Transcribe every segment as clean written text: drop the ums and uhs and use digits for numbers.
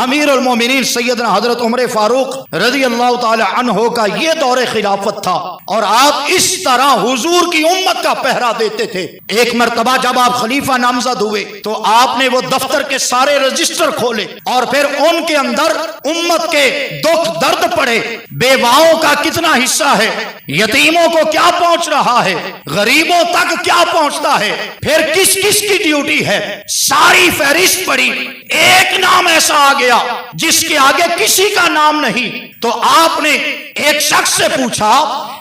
امیر المومنین سیدنا حضرت عمر فاروق رضی اللہ تعالی عنہ کا یہ دور خلافت تھا، اور آپ اس طرح حضور کی امت کا پہرا دیتے تھے۔ ایک مرتبہ جب آپ خلیفہ نامزد ہوئے تو آپ نے وہ دفتر کے سارے رجسٹر کھولے اور پھر ان کے اندر امت کے دکھ درد پڑے، بیواؤں کا کتنا حصہ ہے، یتیموں کو کیا پہنچ رہا ہے، غریبوں تک کیا پہنچتا ہے، پھر کس کس کی ڈیوٹی ہے، ساری فہرست پڑی۔ ایک نام ایسا آ گیا جس کے آگے کسی کا نام نہیں، تو آپ نے ایک شخص سے پوچھا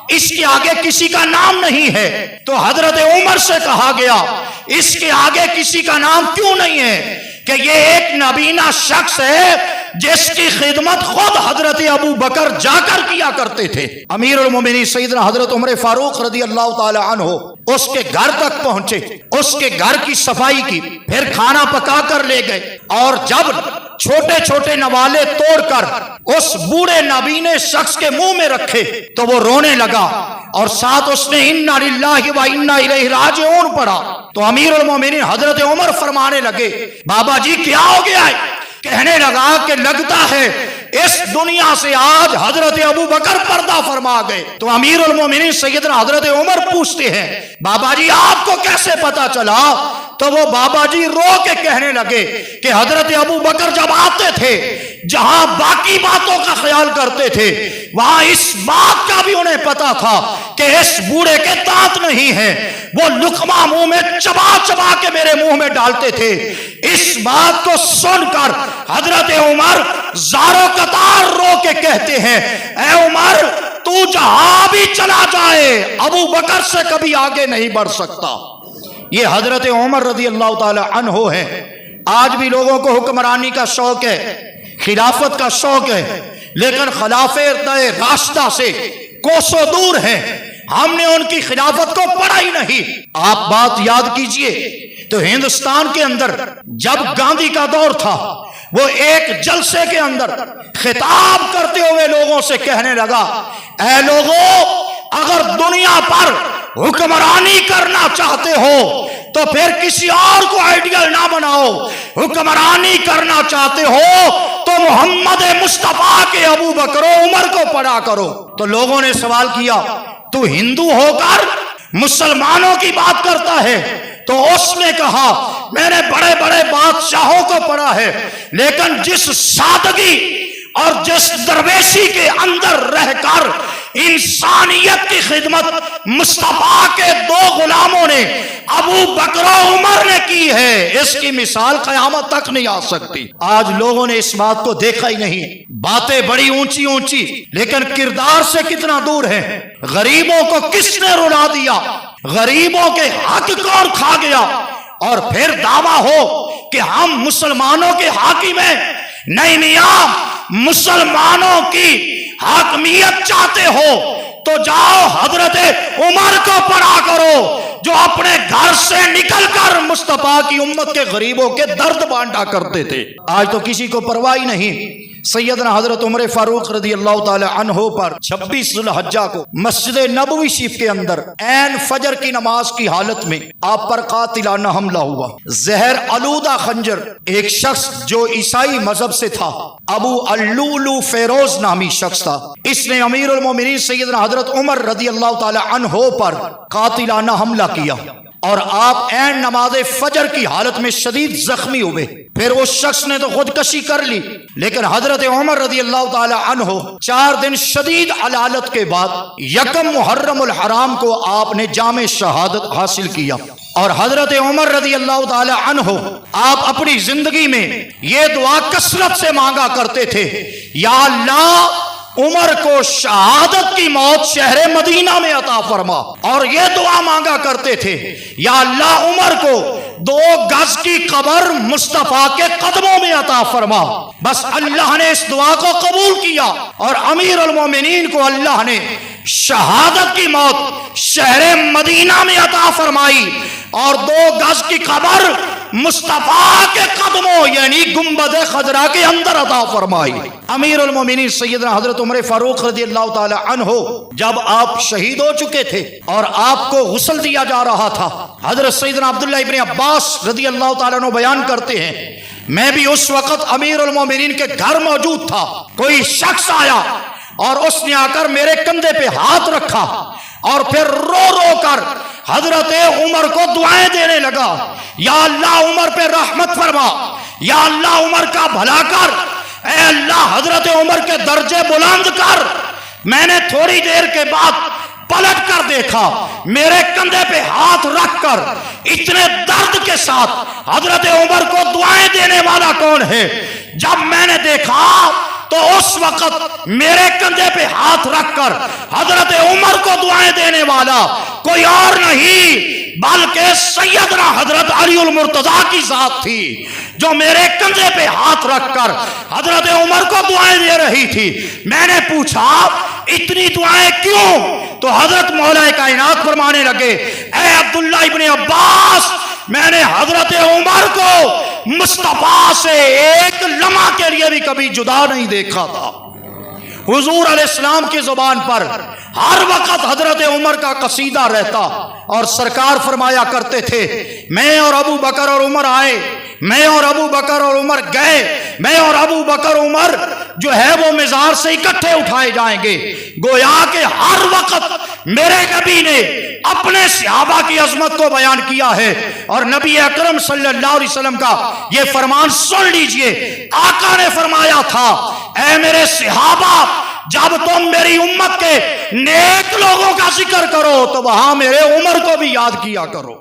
اس کے آگے کسی کا نام نہیں ہے، تو حضرت عمر سے کہا گیا اس کے آگے کسی کا نام کیوں نہیں ہے کہ یہ ایک نابینا شخص ہے جس کی خدمت خود حضرت ابو بکر جا کر کیا کرتے تھے۔ امیر المومنین سیدنا حضرت عمر فاروق رضی اللہ تعالی عنہ اس کے گھر تک پہنچے، اس کے گھر کی صفائی کی، پھر کھانا پکا کر لے گئے، اور جب چھوٹے چھوٹے نوالے توڑ کر اس بوڑھے نابینے شخص کے منہ میں رکھے تو وہ رونے لگا، اور ساتھ اس نے انا للہ و انا الیہ راجعون پڑھا۔ تو امیر المومنین حضرت عمر فرمانے لگے بابا جی کیا ہو گیا ہے؟ کہنے لگا کہ لگتا ہے اس دنیا سے آج حضرت ابو بکر پردہ فرما گئے۔ تو امیر المومنین سیدنا حضرت عمر پوچھتے ہیں بابا جی آپ کو کیسے پتا چلا؟ تو وہ بابا جی رو کے کہنے لگے کہ حضرت ابو بکر جب آتے تھے جہاں باقی باتوں کا خیال کرتے تھے وہاں اس بات کا بھی انہیں پتا تھا کہ اس بوڑھے کے دانت نہیں ہیں، وہ لقمہ منہ میں چبا چبا کے میرے منہ میں ڈالتے تھے۔ اس بات کو سن کر حضرت عمر زاروں قطار رو کے کہتے ہیں اے عمر تو جہاں بھی چلا جائے ابو بکر سے کبھی آگے نہیں بڑھ سکتا۔ یہ حضرت عمر رضی اللہ تعالی عنہ ہے۔ آج بھی لوگوں کو حکمرانی کا شوق ہے، خلافت کا شوق ہے، لیکن خلافت راستہ سے کوسوں دور ہیں، ہم نے ان کی خلافت کو پڑھا ہی نہیں۔ آپ بات یاد کیجئے تو ہندوستان کے اندر جب گاندھی کا دور تھا وہ ایک جلسے کے اندر خطاب کرتے ہوئے لوگوں سے کہنے لگا اے لوگوں اگر دنیا پر حکمرانی کرنا چاہتے ہو تو پھر کسی اور کو آئیڈیل نہ بناؤ، حکمرانی کرنا چاہتے ہو تو محمد مصطفیٰ کے ابو بکر و عمر کو پڑھا کرو۔ تو لوگوں نے سوال کیا تو ہندو ہو کر مسلمانوں کی بات کرتا ہے؟ تو اس نے کہا میں نے بڑے بڑے بادشاہوں کو پڑھا ہے، لیکن جس سادگی اور جس درویشی کے اندر رہ کر انسانیت کی خدمت مصطفیٰ کے دو غلاموں نے ابو بکر و عمر نے کی ہے، اس کی مثال قیامت تک نہیں آ سکتی۔ آج لوگوں نے اس بات کو دیکھا ہی نہیں، باتیں بڑی اونچی اونچی لیکن کردار سے کتنا دور ہے۔ غریبوں کو کس نے رلا دیا، غریبوں کے حق کون کھا گیا، اور پھر دعویٰ ہو کہ ہم مسلمانوں کے حاکم ہیں۔ نہیں میاں، مسلمانوں کی حاکمیت چاہتے ہو تو جاؤ حضرت عمر کو پڑھا کرو جو اپنے گھر سے نکل کر مصطفیٰ کی امت کے غریبوں کے درد بانٹا کرتے تھے۔ آج تو کسی کو پرواہ نہیں۔ سیدنا حضرت عمر فاروق رضی اللہ تعالی عنہ پر 26 ذی الحجہ کو مسجد نبوی شریف کے اندر عین فجر کی نماز کی حالت میں آپ پر قاتلانہ حملہ ہوا۔ زہر آلودہ خنجر ایک شخص جو عیسائی مذہب سے تھا، ابو اللولو فیروز نامی شخص تھا، اس نے امیر المومنین سیدنا حضرت عمر رضی اللہ تعالی عنہ پر قاتلانہ حملہ کیا، اور آپ عین نماز فجر کی حالت میں شدید زخمی ہوئے۔ پھر اس شخص نے تو خودکشی کر لی، لیکن حضرت عمر رضی اللہ تعالی عنہ 4 دن شدید علالت کے بعد یکم محرم الحرام کو آپ نے جام شہادت حاصل کیا۔ اور حضرت عمر رضی اللہ تعالی عنہ آپ اپنی زندگی میں یہ دعا کثرت سے مانگا کرتے تھے، یا اللہ عمر کو شہادت کی موت شہر مدینہ میں عطا فرما، اور یہ دعا مانگا کرتے تھے یا اللہ عمر کو 2 گز کی قبر مصطفیٰ کے قدموں میں عطا فرما۔ بس اللہ نے اس دعا کو قبول کیا اور امیر المومنین کو اللہ نے شہادت کی موت شہر مدینہ میں عطا فرمائی، اور 2 گز کی قبر مصطفیٰ کے قدموں یعنی گنبد خضرا کے اندر عطا فرمائی۔ امیر المومنین سیدنا حضرت عمر فاروق رضی اللہ تعالی عنہ جب آپ شہید ہو چکے تھے اور آپ کو غسل دیا جا رہا تھا، حضرت سیدنا عبداللہ ابن عباس رضی اللہ تعالی عنہ بیان کرتے ہیں میں بھی اس وقت امیر المومنین کے گھر موجود تھا. کوئی شخص آیا اور اس نے آ کر میرے کندھے پہ ہاتھ رکھا اور پھر رو رو کر حضرت عمر کو دعائیں دینے لگا. یا اللہ عمر پہ رحمت فرما، یا اللہ عمر کا بھلا کر، اے اللہ حضرت عمر کے درجے بلند کر. میں نے تھوڑی دیر کے بعد پلٹ کر دیکھا، میرے کندھے پہ ہاتھ رکھ کر اتنے درد کے ساتھ حضرت عمر کو دعائیں دینے والا کون ہے؟ جب میں نے دیکھا تو اس وقت میرے کندھے پہ ہاتھ رکھ کر حضرت عمر کو دعائیں دینے والا کوئی اور نہیں بلکہ سیدنا حضرت علی المرتضیٰ کی ذات تھی، جو میرے کندھے پہ ہاتھ رکھ کر حضرت عمر کو دعائیں دے رہی تھی. میں نے پوچھا اتنی دعائیں کیوں؟ تو حضرت مولا کائنات فرمانے لگے، اے عبداللہ ابن عباس، میں نے حضرت عمر کو مصطفیٰ سے ایک لمحہ کے لیے بھی کبھی جدا نہیں دیکھا تھا. حضور علیہ السلام کی زبان پر ہر وقت حضرت عمر کا قصیدہ رہتا اور سرکار فرمایا کرتے تھے، میں اور ابو بکر اور عمر آئے، میں اور ابو بکر اور عمر گئے، میں اور ابو بکر عمر جو ہے وہ مزار سے اکٹھے اٹھائے جائیں گے. گویا کہ ہر وقت میرے نبی نے اپنے صحابہ کی عظمت کو بیان کیا ہے. اور نبی اکرم صلی اللہ علیہ وسلم کا یہ فرمان سن لیجئے، آقا نے فرمایا تھا، اے میرے صحابہ، جب تم میری امت کے نیک لوگوں کا ذکر کرو تو وہاں میرے عمر کو بھی یاد کیا کرو.